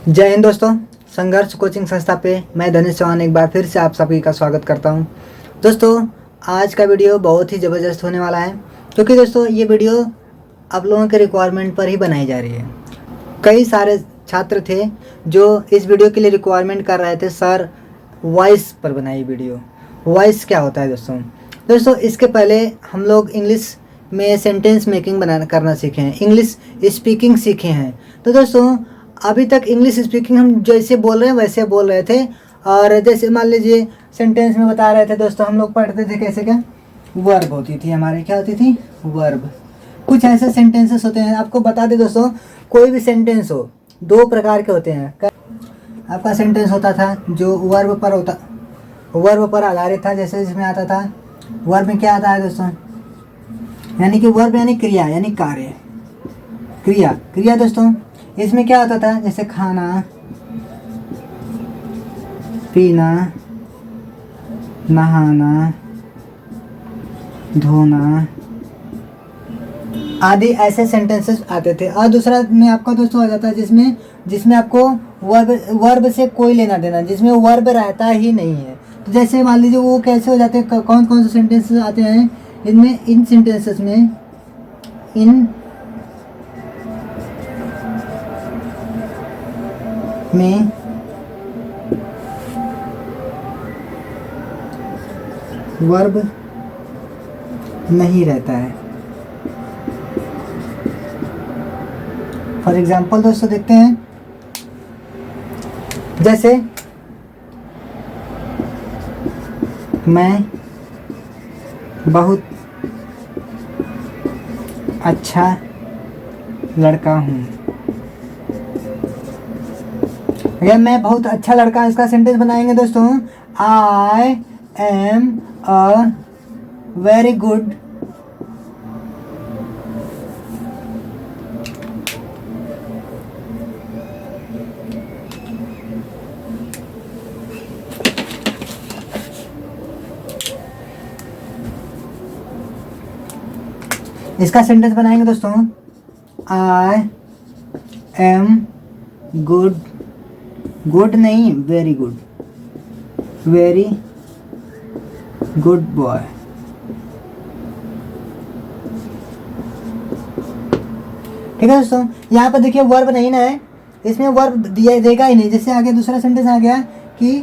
जय हिंद दोस्तों। संघर्ष कोचिंग संस्था पे मैं धनेश चौहान एक बार फिर से आप सभी का स्वागत करता हूं। दोस्तों, आज का वीडियो बहुत ही ज़बरदस्त होने वाला है, क्योंकि दोस्तों ये वीडियो आप लोगों के रिक्वायरमेंट पर ही बनाई जा रही है। कई सारे छात्र थे जो इस वीडियो के लिए रिक्वायरमेंट कर रहे थे, सर वॉइस पर बनाई वीडियो। वॉइस क्या होता है दोस्तों? इसके पहले हम लोग इंग्लिश में सेंटेंस मेकिंग करना सीखे हैं, इंग्लिश स्पीकिंग सीखे हैं। तो दोस्तों, अभी तक इंग्लिश स्पीकिंग हम जैसे बोल रहे हैं वैसे बोल रहे थे, और जैसे मान लीजिए सेंटेंस में बता रहे थे दोस्तों, हम लोग पढ़ते थे कैसे, क्या वर्ब होती थी हमारे, क्या होती थी वर्ब। कुछ ऐसे सेंटेंसेस होते हैं, आपको बता दें दोस्तों, कोई भी सेंटेंस हो दो प्रकार के होते हैं। आपका सेंटेंस होता था जो वर्ब पर आधारित था, जैसे जिसमें आता था वर्ब में क्या आता है दोस्तों, यानी कि वर्ब यानी क्रिया, यानी कार्य, क्रिया दोस्तों। इसमें क्या होता था, जैसे खाना, पीना, नहाना, धोना आदि ऐसे सेंटेंसेस आते थे। और दूसरा में आपका दोस्तों आ जाता है जिसमें आपको वर्ब से कोई लेना देना, जिसमें वर्ब रहता ही नहीं है। तो जैसे मान लीजिए वो कैसे हो जाते हैं, कौन कौन से सेंटेंसेस आते हैं इनमें, इन सेंटेंसेस में वर्ब नहीं रहता है। फॉर एग्जाम्पल दोस्तों देखते हैं, जैसे मैं बहुत अच्छा लड़का हूँ। अगर मैं बहुत अच्छा लड़का, इसका सेंटेंस बनाएंगे दोस्तों, I am a very good इसका सेंटेंस बनाएंगे दोस्तों, आई एम गुड नहीं, वेरी गुड बॉय। ठीक है दोस्तों, यहाँ पर देखिए वर्ब नहीं ना है, इसमें वर्ब देगा ही नहीं। जैसे आगे दूसरा सेंटेंस आ गया कि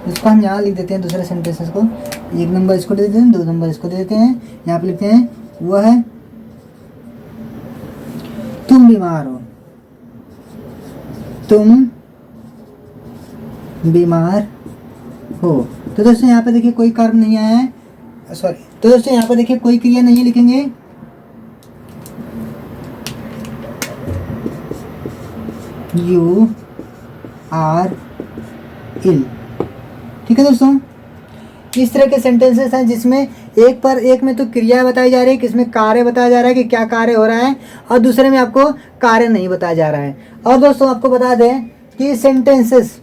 इसको हम यहाँ लिख देते हैं, दूसरे सेंटेंसेस को 1 नंबर इसको दे देते हैं, 2 नंबर इसको दे देते हैं। यहाँ पे लिखते हैं वो है तुम बीमार हो, तुम बीमार हो। तो दोस्तों यहाँ पे देखिए कोई कर्म नहीं आया है, सॉरी, तो दोस्तों यहाँ पे देखिए कोई क्रिया नहीं लिखेंगे, यू आर इल। ठीक है दोस्तों, इस तरह के सेंटेंसेस हैं जिसमें एक पर एक में तो क्रिया बताई जा रही है, किसमें कार्य बताया जा रहा है कि क्या कार्य हो रहा है, और दूसरे में आपको कार्य नहीं बताया जा रहा है। और दोस्तों आपको बता दें कि sentences,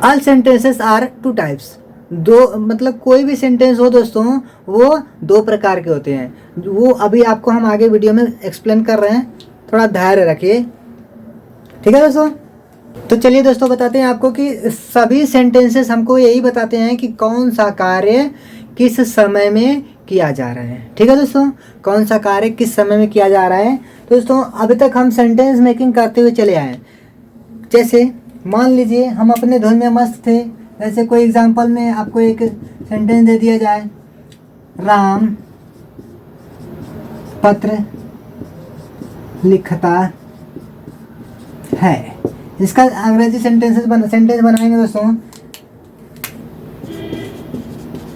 all sentences are 2 types. दो मतलब कोई भी सेंटेंस हो दोस्तों, वो 2 प्रकार के होते हैं। वो अभी आपको हम आगे वीडियो में एक्सप्लेन कर रहे हैं, थोड़ा धैर्य रखिए। ठीक है दोस्तों, तो चलिए दोस्तों बताते हैं आपको कि सभी सेंटेंसेस हमको यही बताते हैं कि कौन सा कार्य किस समय में किया जा रहा है। ठीक है दोस्तों, कौन सा कार्य किस समय में किया जा रहा है। तो दोस्तों अभी तक हम सेंटेंस मेकिंग करते हुए चले आए। जैसे मान लीजिए हम अपने धुन में मस्त थे, जैसे कोई एग्जांपल में आपको एक सेंटेंस दे दिया जाए, राम पत्र लिखता है। इसका अंग्रेजी सेंटेंस बनाएंगे दोस्तों,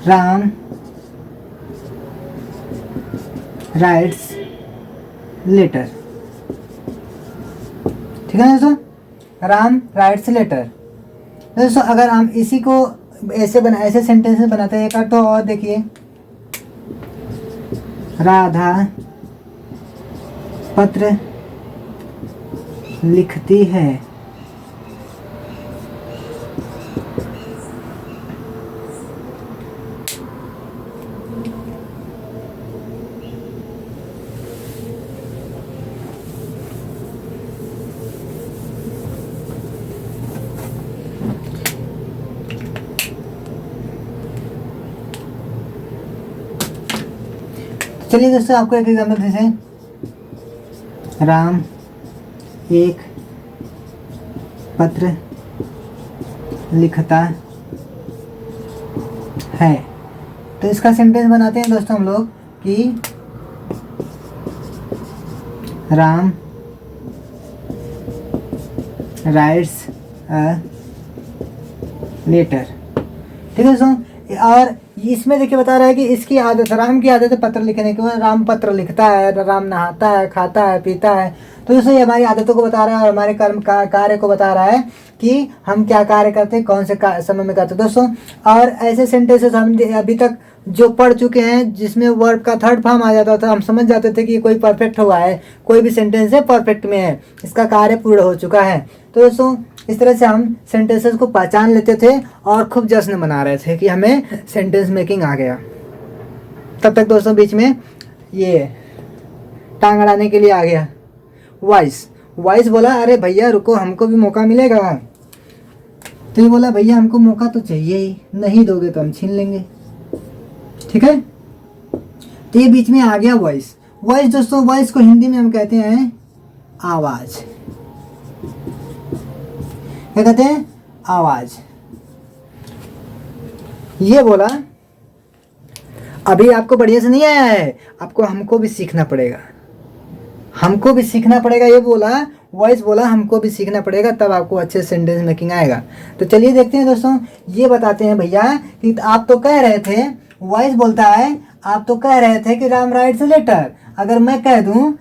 राम राइट्स लेटर। ठीक है दोस्तों, राम राइट्स लेटर। दोस्तों अगर हम इसी को ऐसे सेंटेंसेस बनाते हैं, एक तो और देखिए, राधा पत्र लिखती है। चलिए दोस्तों आपको एक एग्जाम्पल जैसे राम एक पत्र लिखता है, तो इसका सेंटेंस बनाते हैं दोस्तों हम लोग कि राम राइट्स अ लेटर। ठीक है दोस्तों, और इसमें देखिए बता रहा है कि इसकी आदत, राम की आदत है पत्र लिखने की। राम पत्र लिखता है, राम नहाता है, खाता है, पीता है। तो दोस्तों ये हमारी आदतों को बता रहा है और हमारे कर्म का कार्य को बता रहा है कि हम क्या कार्य करते हैं, कौन से समय में करते हैं दोस्तों। और ऐसे सेंटेंसेस हम अभी तक जो पढ़ चुके हैं जिसमें वर्ब का थर्ड फॉर्म आ जाता था, हम समझ जाते थे कि कोई परफेक्ट हुआ है, कोई भी सेंटेंस है परफेक्ट में है, इसका कार्य पूर्ण हो चुका है। तो दोस्तों इस तरह से हम सेंटेंसेस को पहचान लेते थे और खूब जश्न मना रहे थे कि हमें सेंटेंस मेकिंग आ गया। तब तक दोस्तों बीच में ये टांग अड़ाने के लिए आ गया वॉइस बोला अरे भैया रुको, हमको भी मौका मिलेगा। तो ये बोला भैया हमको मौका तो चाहिए ही, नहीं दोगे तो हम छीन लेंगे। ठीक है, तो ये बीच में आ गया वॉइस दोस्तों। वॉइस को हिंदी में हम कहते हैं आवाज। क्या कहते हैं? आवाज। ये बोला अभी आपको बढ़िया से नहीं आया है, आपको हमको भी सीखना पड़ेगा, हमको भी सीखना पड़ेगा। ये बोला वॉइस बोला हमको भी सीखना पड़ेगा, तब आपको अच्छे सेंटेंस मेकिंग आएगा। तो चलिए देखते हैं दोस्तों, ये बताते हैं भैया कि आप तो कह रहे थे, वॉइस बोलता है आप तो कह रहे थे कि राम राइट्स अ लेटर। अगर मैं कह दूं,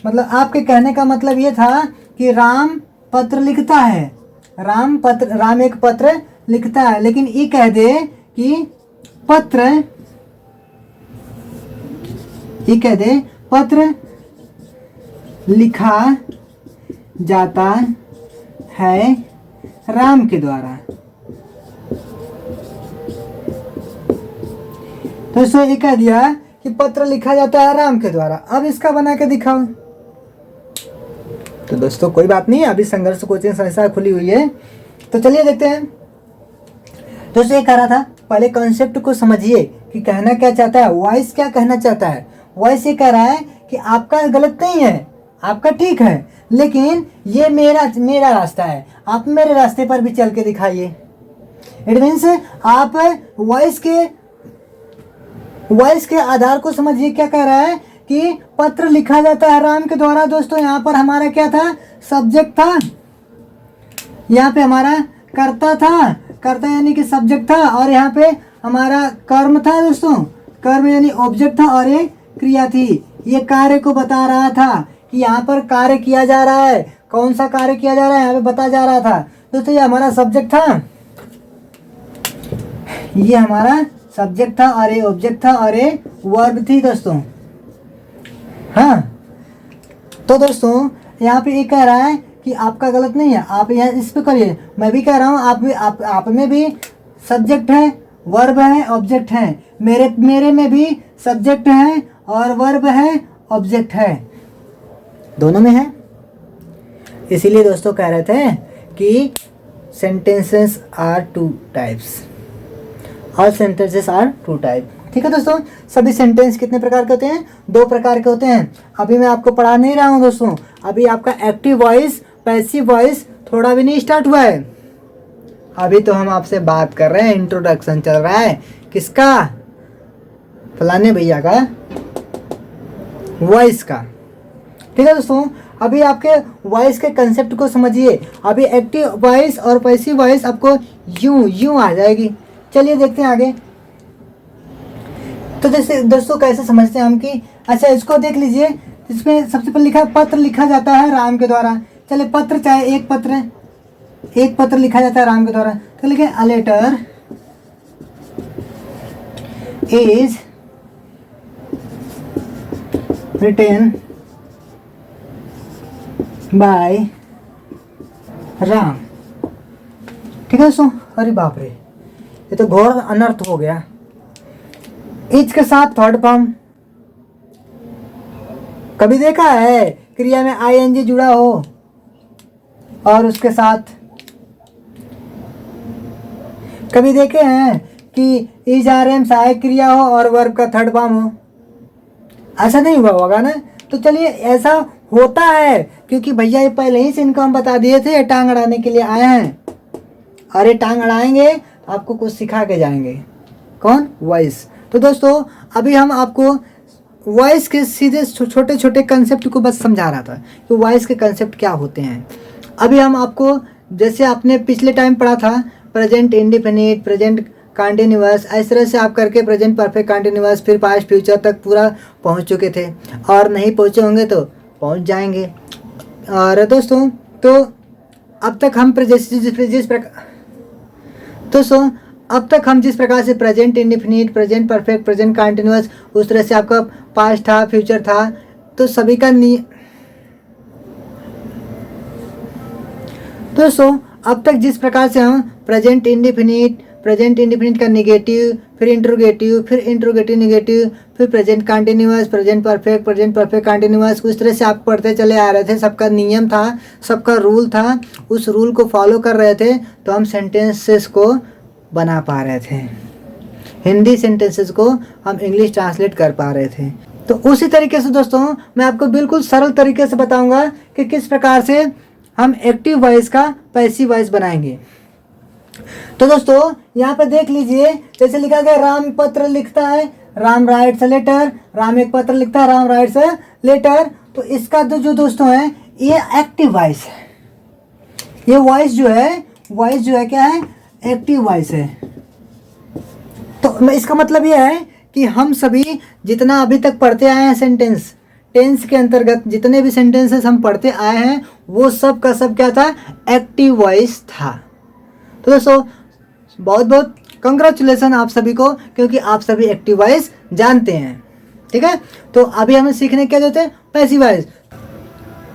मतलब आपके कहने का मतलब ये था कि राम पत्र लिखता है, राम एक पत्र लिखता है, लेकिन ये कह दे कि पत्र, ये कह दे पत्र लिखा जाता है राम के द्वारा। तो इसने ये कह दिया कि पत्र लिखा जाता है राम के द्वारा। अब इसका बना के दिखाओ। तो दोस्तों कोई बात नहीं, अभी संघर्ष कोचिंग संस्था खुली हुई है, तो चलिए देखते हैं। दोस्तों ये कह रहा था पहले कॉन्सेप्ट को समझिए कि कहना क्या चाहता है, वॉइस क्या कहना चाहता है। वॉइस ये कह रहा है कि आपका गलत नहीं है, आपका ठीक है, लेकिन ये मेरा रास्ता है, आप मेरे रास्ते पर भी चल के दिखाइए। इट मीन्स आप वॉइस के आधार को समझिए। क्या कह रहा है कि पत्र लिखा जाता है राम के द्वारा। दोस्तों यहाँ पर हमारा क्या था? सब्जेक्ट था, यहाँ पे हमारा कर्ता यानी कि सब्जेक्ट था, और यहाँ पे हमारा कर्म था दोस्तों, कर्म यानी ऑब्जेक्ट था, और ये क्रिया थी। ये कार्य को बता रहा था कि यहाँ पर कार्य किया जा रहा है। कौन सा कार्य किया जा रहा है यहाँ पे बता जा रहा था दोस्तों। ये हमारा सब्जेक्ट था, ये हमारा सब्जेक्ट था, और ये ऑब्जेक्ट था, और ये वर्ब थी दोस्तों। हाँ, तो दोस्तों यहाँ पे ये कह रहा है कि आपका गलत नहीं है, आप यहाँ इस पे करिए। मैं भी कह रहा हूँ आप में भी सब्जेक्ट है, वर्ब है, ऑब्जेक्ट है। मेरे में भी सब्जेक्ट है और वर्ब है, ऑब्जेक्ट है, दोनों में है। इसीलिए दोस्तों कह रहे थे कि sentences are two types, all sentences are two type. ठीक है दोस्तों, सभी सेंटेंस कितने प्रकार के होते हैं? 2 प्रकार के होते हैं। अभी मैं आपको पढ़ा नहीं रहा हूँ दोस्तों, अभी आपका एक्टिव वॉइस, पैसिव वॉइस थोड़ा भी नहीं स्टार्ट हुआ है। अभी तो हम आपसे बात कर रहे हैं, इंट्रोडक्शन चल रहा है। किसका? फलाने भैया का वॉइस का। ठीक है दोस्तों, अभी आपके वॉइस के कंसेप्ट को समझिए। अभी एक्टिव वॉइस और पैसिव वॉइस आपको यूं आ जाएगी। चलिए देखते हैं आगे। तो जैसे दोस्तों कैसे समझते हैं हम कि अच्छा इसको देख लीजिए, इसमें सबसे पहले लिखा पत्र लिखा जाता है राम के द्वारा। चलिए पत्र, चाहे एक पत्र लिखा जाता है राम के द्वारा, तो लिखे a letter is written by Ram. ठीक है दोस्तों, अरे बाप रे, ये तो घोर अनर्थ हो गया। इज के साथ थर्ड फॉर्म कभी देखा है? क्रिया में आईएनजी जुड़ा हो और उसके साथ कभी देखे हैं कि इज आर एम सहायक क्रिया हो और वर्ब का थर्ड फॉर्म हो? ऐसा नहीं हुआ होगा ना। तो चलिए ऐसा होता है क्योंकि भैया ये पहले ही से इनको हम बता दिए थे, ये टांग अड़ाने के लिए आए हैं और ये टांग अड़ाएंगे तो आपको कुछ सिखा के जाएंगे। कौन? वॉइस। तो दोस्तों अभी हम आपको वॉइस के सीधे छोटे छोटे कंसेप्ट को बस समझा रहा था कि वॉइस के कंसेप्ट क्या होते हैं। अभी हम आपको जैसे आपने पिछले टाइम पढ़ा था प्रेजेंट इंडेफिनिट, प्रेजेंट कंटिन्यूअस, इस तरह से आप करके प्रेजेंट परफेक्ट कंटिन्यूअस फिर पास्ट फ्यूचर तक पूरा पहुंच चुके थे और नहीं पहुंचे होंगे तो पहुंच जाएंगे। और दोस्तों तो अब तक हम जिस प्रकार से present indefinite, present perfect, present continuous, उस तरह से आपका पास्ट था, फ्यूचर था, तो सभी का दोस्तों अब तक जिस प्रकार से हम प्रेजेंट इंडेफिनिट का निगेटिव, फिर इंट्रोगेटिव, फिर इंट्रोगेटिव निगेटिव, फिर present continuous, present perfect continuous, उस तरह से आप पढ़ते चले आ रहे थे। सबका नियम था, सबका रूल था, उस रूल को फॉलो कर रहे थे तो हम सेंटेंसेस को बना पा रहे थे, हिंदी सेंटेंसेस को हम इंग्लिश ट्रांसलेट कर पा रहे थे। तो उसी तरीके से दोस्तों मैं आपको बिल्कुल सरल तरीके से बताऊंगा कि किस प्रकार से हम एक्टिव वॉइस का पैसिव वॉइस बनाएंगे। तो दोस्तों यहाँ पे देख लीजिए, जैसे लिखा गया राम पत्र लिखता है, Ram writes a letter, Ram एक पत्र लिखता है, राम राइट्स अ लेटर। तो इसका जो दोस्तों है ये एक्टिव वॉइस है। ये वॉइस जो है क्या है? एक्टिव वॉइस है। तो इसका मतलब ये है कि हम सभी जितना अभी तक पढ़ते आए हैं सेंटेंस, टेंस के अंतर्गत जितने भी सेंटेंसेस हम पढ़ते आए हैं वो सब का सब क्या था? एक्टिव वॉइस था। तो दोस्तों बहुत बहुत कंग्रेचुलेसन आप सभी को, क्योंकि आप सभी एक्टिव वॉइस जानते हैं। ठीक है, तो अभी हमें सीखने क्या देते हैं? Passive voice.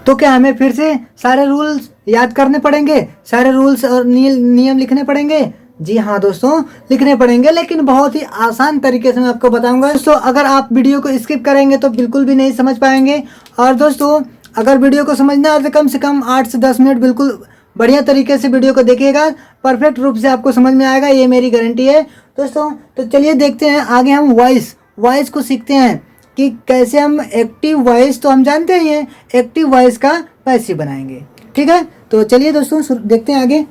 तो क्या हमें फिर से सारे रूल्स याद करने पड़ेंगे, सारे रूल्स और नियम लिखने पड़ेंगे? जी हाँ दोस्तों, लिखने पड़ेंगे, लेकिन बहुत ही आसान तरीके से मैं आपको बताऊंगा। दोस्तों अगर आप वीडियो को स्किप करेंगे तो बिल्कुल भी नहीं समझ पाएंगे। और दोस्तों अगर वीडियो को समझना है तो कम से कम 8 से 10 मिनट बिल्कुल बढ़िया तरीके से वीडियो को देखिएगा, परफेक्ट रूप से आपको समझ में आएगा, ये मेरी गारंटी है दोस्तों। तो चलिए देखते हैं आगे, हम वॉइस को सीखते हैं कि कैसे हम एक्टिव वॉइस तो हम जानते ही हैं, एक्टिव वॉइस का पैसिव बनाएंगे। ठीक है, तो चलिए दोस्तों देखते हैं आगे।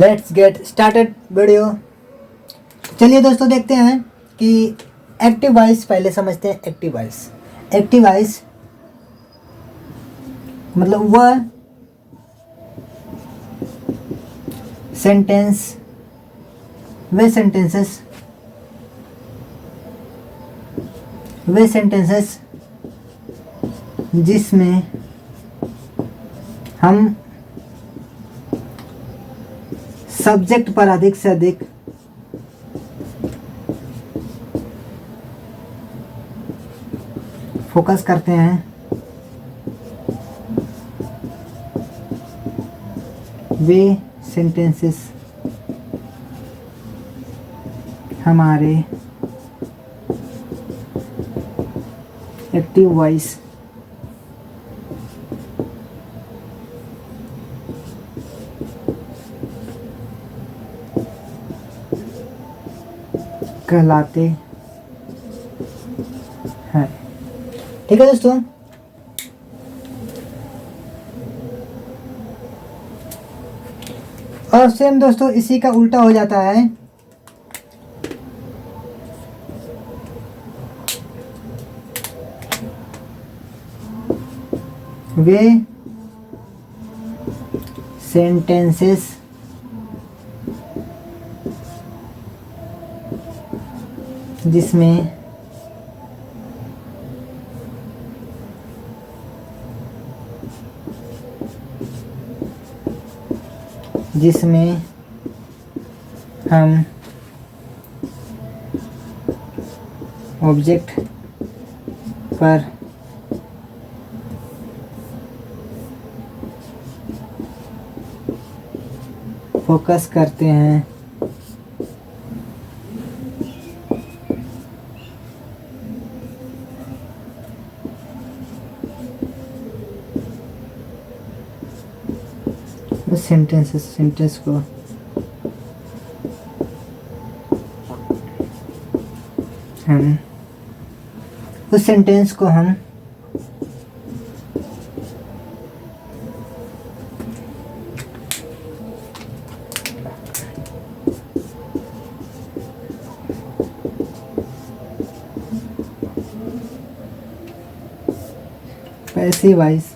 Let's get started video. चलिए दोस्तों देखते हैं कि एक्टिव वॉइस पहले समझते हैं। एक्टिव वॉइस मतलब वह सेंटेंसेस जिसमें हम सब्जेक्ट पर अधिक से अधिक फोकस करते हैं, वे सेंटेंसेस हमारे एक्टिव वॉइस कहलाते हैं। ठीक है दोस्तों, और सेम दोस्तों इसी का उल्टा हो जाता है। वे सेंटेंसेस जिसमें हम ऑब्जेक्ट पर फोकस करते हैं, सेंटेंस को हम उस सेंटेंस को हम पैसिव वॉइस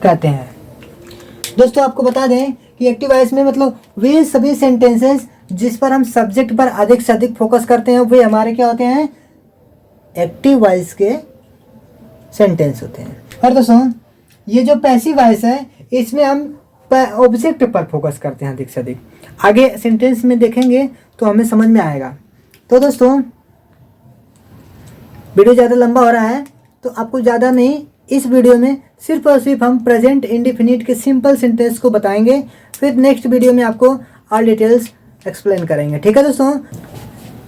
कहते हैं। दोस्तों आपको बता दें कि एक्टिव वॉइस में मतलब वे सभी सेंटेंसेस जिस पर हम सब्जेक्ट पर अधिक से अधिक फोकस करते हैं वे हमारे क्या होते हैं, एक्टिव वॉइस के सेंटेंस होते हैं। और दोस्तों ये जो पैसिव वॉइस है इसमें हम ऑब्जेक्ट पर फोकस करते हैं अधिक से अधिक। आगे सेंटेंस में देखेंगे तो हमें समझ में आएगा। तो दोस्तों वीडियो ज़्यादा लंबा हो रहा है तो आपको ज़्यादा नहीं, इस वीडियो में सिर्फ और सिर्फ हम प्रेजेंट इंडेफिनिट के सिंपल सेंटेंस को बताएंगे, फिर नेक्स्ट वीडियो में आपको ऑल डिटेल्स एक्सप्लेन करेंगे। ठीक है दोस्तों,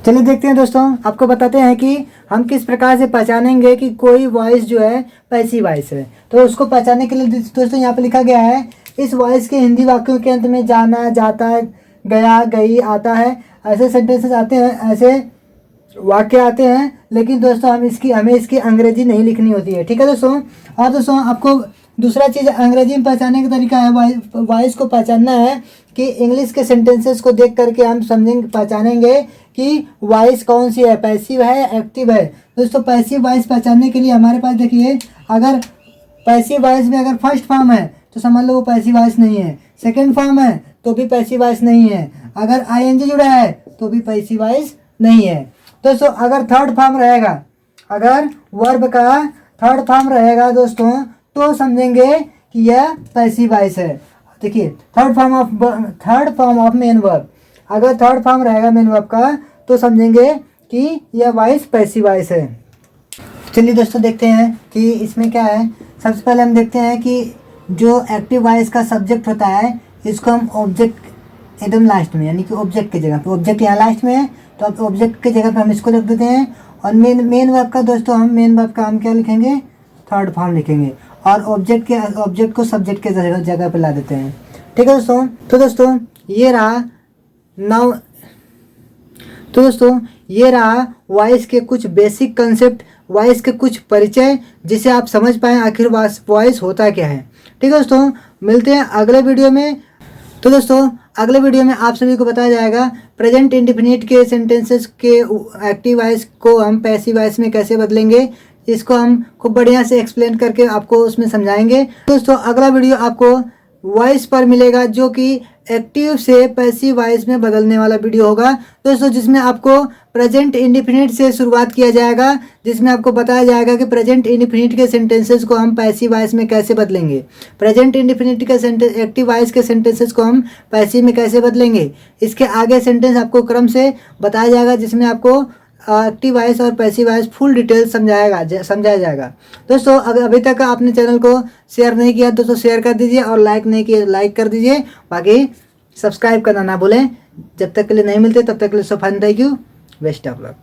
चलिए देखते हैं दोस्तों, आपको बताते हैं कि हम किस प्रकार से पहचानेंगे कि कोई वॉइस जो है पैसिव वॉइस है। तो उसको पहचानने के लिए दोस्तों यहाँ पे लिखा गया है, इस वॉइस के हिंदी वाक्यों के अंत में जाना, जाता, गया, गई आता है, ऐसे सेंटेंसेस आते हैं, ऐसे वाक्य आते हैं। लेकिन दोस्तों हमें इसकी अंग्रेजी नहीं लिखनी होती है। ठीक है दोस्तों। और दोस्तों आपको दूसरा चीज़ अंग्रेजी में पहचानने का तरीका है, वॉइस को पहचानना है कि इंग्लिश के सेंटेंसेस को देख करके हम समझेंगे, पहचानेंगे कि वॉइस कौन सी है, पैसिव है, एक्टिव है। दोस्तों पैसिव वॉइस पहचानने के लिए हमारे पास देखिए, अगर पैसिव वॉइस में अगर फर्स्ट फॉर्म है तो समझ लो वो पैसिव वॉइस नहीं है, सेकेंड फॉर्म है तो भी पैसिव वॉइस नहीं है, अगर आईएनजी जुड़ा है तो भी पैसिव वॉइस नहीं है। दोस्तों अगर थर्ड फॉर्म रहेगा, अगर वर्ब का थर्ड फॉर्म रहेगा दोस्तों तो समझेंगे कि यह पैसिव वॉइस है। देखिए third form of main verb, अगर थर्ड फॉर्म रहेगा मेन वर्ब का तो समझेंगे कि यह वॉइस पैसिव वॉइस है। चलिए दोस्तों देखते हैं कि इसमें क्या है। सबसे पहले हम देखते हैं कि जो एक्टिव वॉइस का सब्जेक्ट होता है इसको हम ऑब्जेक्ट एकदम लास्ट में, यानी कि ऑब्जेक्ट की जगह पे, ऑब्जेक्ट यहाँ लास्ट में है तो अब ऑब्जेक्ट की जगह पे हम इसको रख देते हैं। और मेन वर्ब का दोस्तों मेन वर्ब का हम क्या लिखेंगे, थर्ड फॉर्म लिखेंगे, और ऑब्जेक्ट को सब्जेक्ट के जगह पे ला देते हैं। ठीक है दोस्तों। तो दोस्तों ये रहा नाउ, तो दोस्तों ये रहा वॉइस के कुछ बेसिक कंसेप्ट, वॉइस के कुछ परिचय, जिसे आप समझ पाएँ आखिर वॉइस होता क्या है। ठीक है दोस्तों, मिलते हैं अगले वीडियो में। तो दोस्तों अगले वीडियो में आप सभी को बताया जाएगा प्रेजेंट इंडेफिनिट के सेंटेंसेस के एक्टिव वॉइस को हम पैसिव वॉइस में कैसे बदलेंगे। इसको हम खूब बढ़िया से एक्सप्लेन करके आपको उसमें समझाएंगे। दोस्तों अगला वीडियो आपको वॉइस पर मिलेगा जो कि एक्टिव से पैसिव वॉइस में बदलने वाला वीडियो होगा दोस्तों, जिसमें आपको प्रेजेंट इंडेफिनिट से शुरुआत किया जाएगा, जिसमें आपको बताया जाएगा कि प्रेजेंट इंडेफिनिट के सेंटेंसेस को हम पैसिव वॉइस में कैसे बदलेंगे, प्रेजेंट इंडेफिनिट के एक्टिव वॉइस के सेंटेंसेस को हम पैसिव में कैसे बदलेंगे। इसके आगे सेंटेंस आपको क्रम से बताया जाएगा, जिसमें आपको एक्टिव वॉइस और पैसिव वॉइस फुल डिटेल समझाया जाएगा। दोस्तों अगर अभी तक आपने चैनल को शेयर नहीं किया दोस्तों शेयर कर दीजिए, और लाइक नहीं किया लाइक कर दीजिए, बाकी सब्सक्राइब करना ना भूलें। जब तक के लिए नहीं मिलते तब तक के लिए so fine, thank you, best of luck.